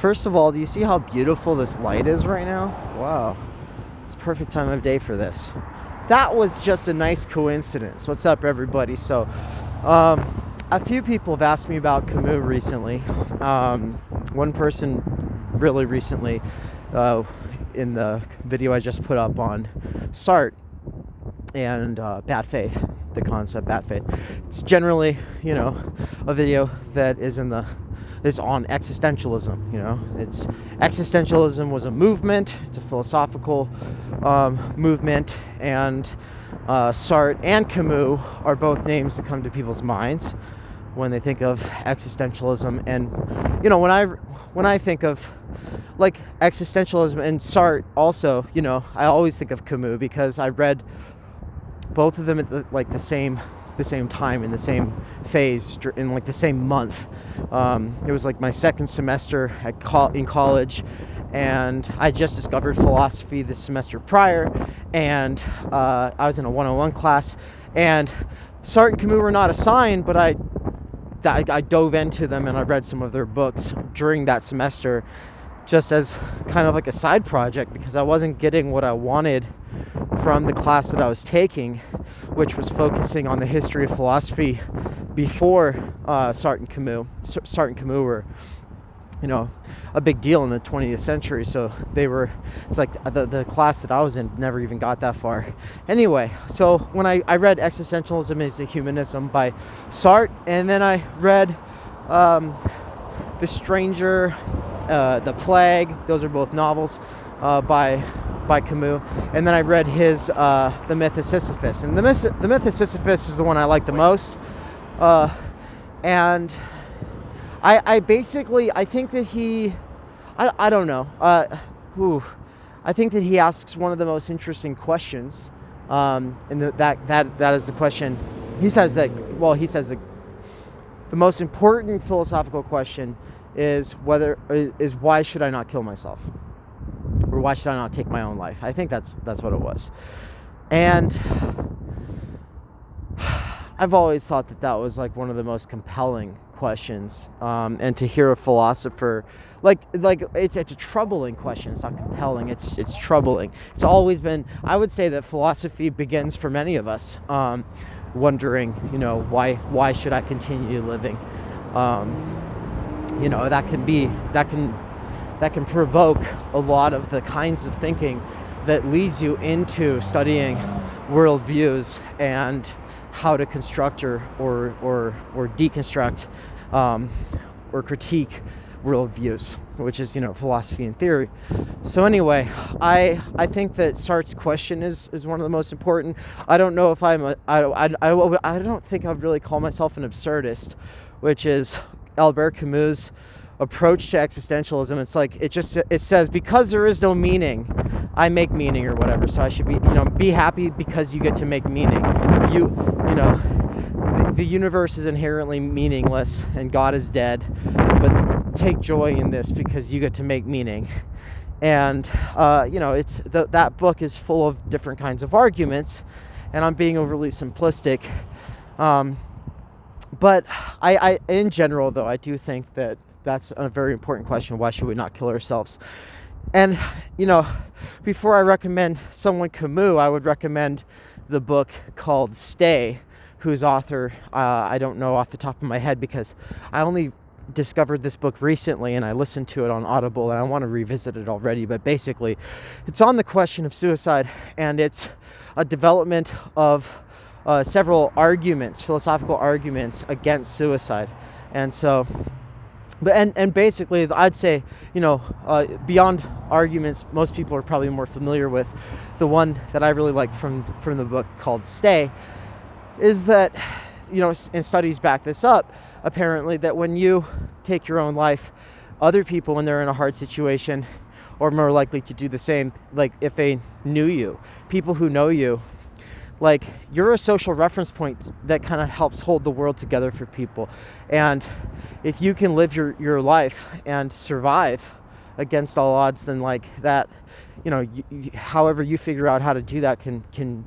First of all, do you see how beautiful this light is right now? Wow. It's a perfect time of day for this. That was just a nice coincidence. What's up, everybody? So, a few people have asked me about Camus recently. One person really recently, in the video I just put up on Sartre and bad faith, the concept bad faith. It's generally, a video that is on existentialism. It's existentialism was a movement. It's a philosophical movement, and Sartre and Camus are both names that come to people's minds when they think of existentialism. And when I think of like existentialism and Sartre, also, I always think of Camus because I read both of them at the same time, in the same phase, in like the same month. It was like my second semester in college, and I just discovered philosophy the semester prior, and I was in a 101 class, and Sartre and Camus were not assigned, but I dove into them and I read some of their books during that semester, just as kind of like a side project, because I wasn't getting what I wanted from the class that I was taking, which was focusing on the history of philosophy before Sartre and Camus. Sartre and Camus were, a big deal in the 20th century. So it's like the class that I was in never even got that far. Anyway, so when I read Existentialism is a Humanism by Sartre, and then I read The Stranger, The Plague, those are both novels by Camus, and then I read his The Myth of Sisyphus, and the Myth of Sisyphus is the one I like the most, and I think that he, I don't know, I think that he asks one of the most interesting questions, and that is the question. He says that the most important philosophical question is why should I not kill myself? Or why should I not take my own life? I think that's what it was. And I've always thought that was like one of the most compelling questions. And to hear a philosopher, like it's a troubling question. It's not compelling. It's troubling. It's always been. I would say that philosophy begins for many of us, wondering, why should I continue living? That can provoke a lot of the kinds of thinking that leads you into studying worldviews and how to construct or deconstruct or critique worldviews, which is philosophy and theory. So anyway, I think that Sartre's question is one of the most important. I don't know if I don't think I'd really call myself an absurdist, which is Albert Camus' approach to existentialism. It's like it says, because there is no meaning, I make meaning, or whatever. So I should be happy because you get to make meaning. The universe is inherently meaningless and God is dead, but take joy in this because you get to make meaning. And it's that book is full of different kinds of arguments, and I'm being overly simplistic. But I in general, though, I do think that that's a very important question. Why should we not kill ourselves? And, before I recommend someone Camus, I would recommend the book called Stay, whose author, I don't know off the top of my head, because I only discovered this book recently and I listened to it on Audible and I want to revisit it already. But basically, it's on the question of suicide, and it's a development of several arguments, philosophical arguments against suicide. And so, and basically, I'd say, beyond arguments, most people are probably more familiar with the one that I really like from the book called Stay, is that, and studies back this up, apparently, that when you take your own life, other people, when they're in a hard situation, are more likely to do the same, like if they knew you. People who know you, like, you're a social reference point that kind of helps hold the world together for people. And if you can live your life and survive against all odds, then like that, however you figure out how to do that can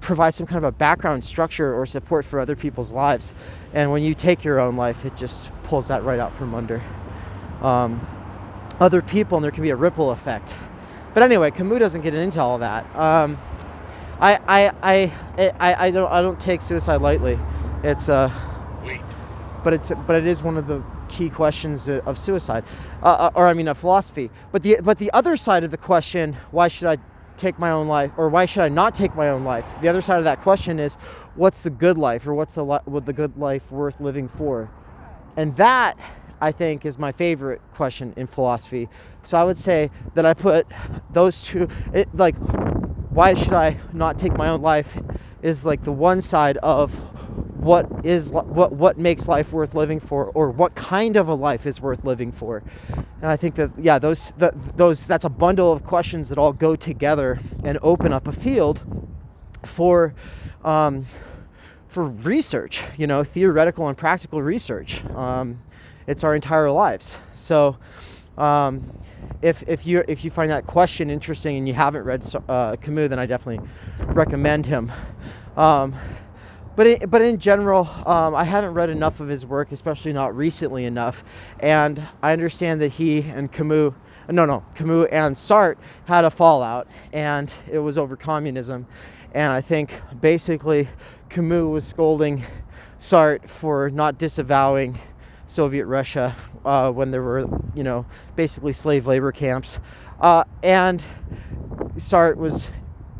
provide some kind of a background structure or support for other people's lives. And when you take your own life, it just pulls that right out from under. other people, and there can be a ripple effect. But anyway, Camus doesn't get into all of that. I don't take suicide lightly. It's but it is one of the key questions of suicide, of philosophy. But the other side of the question, why should I take my own life, or why should I not take my own life? The other side of that question is, what's the good life, or what's the good life worth living for? And that, I think, is my favorite question in philosophy. So I would say that I put those two, why should I not take my own life is like the one side of what makes life worth living for, or what kind of a life is worth living for. And I think that that's a bundle of questions that all go together and open up a field for research, theoretical and practical research. It's our entire lives. So if you find that question interesting and you haven't read Camus, then I definitely recommend him. But in general, I haven't read enough of his work, especially not recently enough. And I understand that he and Camus and Sartre had a fallout, and it was over communism. And I think basically Camus was scolding Sartre for not disavowing Soviet Russia when there were, basically slave labor camps. And Sartre was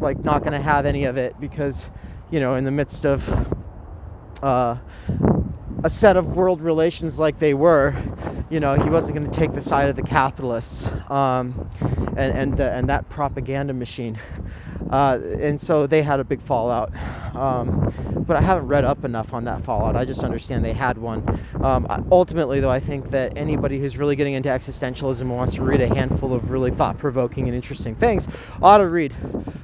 not going to have any of it because, in the midst of a set of world relations like they were, he wasn't going to take the side of the capitalists and that propaganda machine. And so they had a big fallout. But I haven't read up enough on that fallout. I just understand they had one. Ultimately, though, I think that anybody who's really getting into existentialism and wants to read a handful of really thought-provoking and interesting things ought to read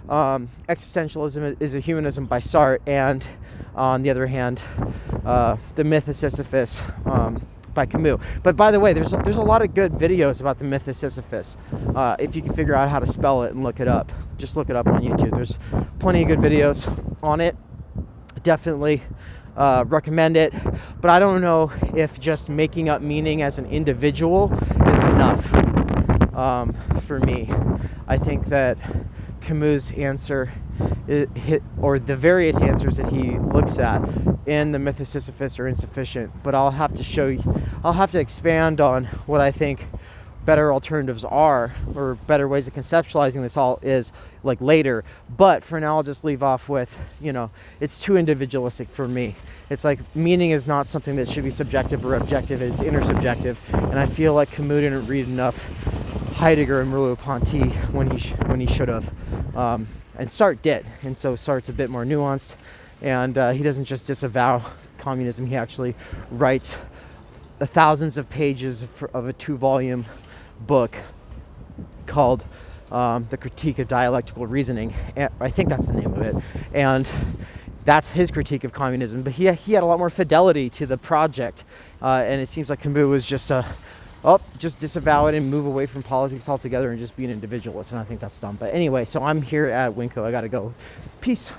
Existentialism is a Humanism by Sartre, and on the other hand, The Myth of Sisyphus by Camus. But by the way, there's a lot of good videos about The Myth of Sisyphus. If you can figure out how to spell it and look it up, just look it up on YouTube. There's plenty of good videos on it. Definitely recommend it. But I don't know if just making up meaning as an individual is enough for me. I think that Camus' answer, or the various answers that he looks at in The Myth of Sisyphus, are insufficient. But I'll have to expand on what I think better alternatives are, or better ways of conceptualizing this all is later. But for now, I'll just leave off with, it's too individualistic for me. It's meaning is not something that should be subjective or objective, it's intersubjective. And I feel like Camus didn't read enough Heidegger and Merleau-Ponty when he should have. And Sartre did. And so Sartre's a bit more nuanced, and he doesn't just disavow communism, he actually writes thousands of pages of a 2-volume book called The Critique of Dialectical Reasoning. And I think that's the name of it. And that's his critique of communism. But he had a lot more fidelity to the project. And it seems like Camus was just just disavow it and move away from politics altogether and just be an individualist. And I think that's dumb. But anyway, so I'm here at Winco. I got to go. Peace.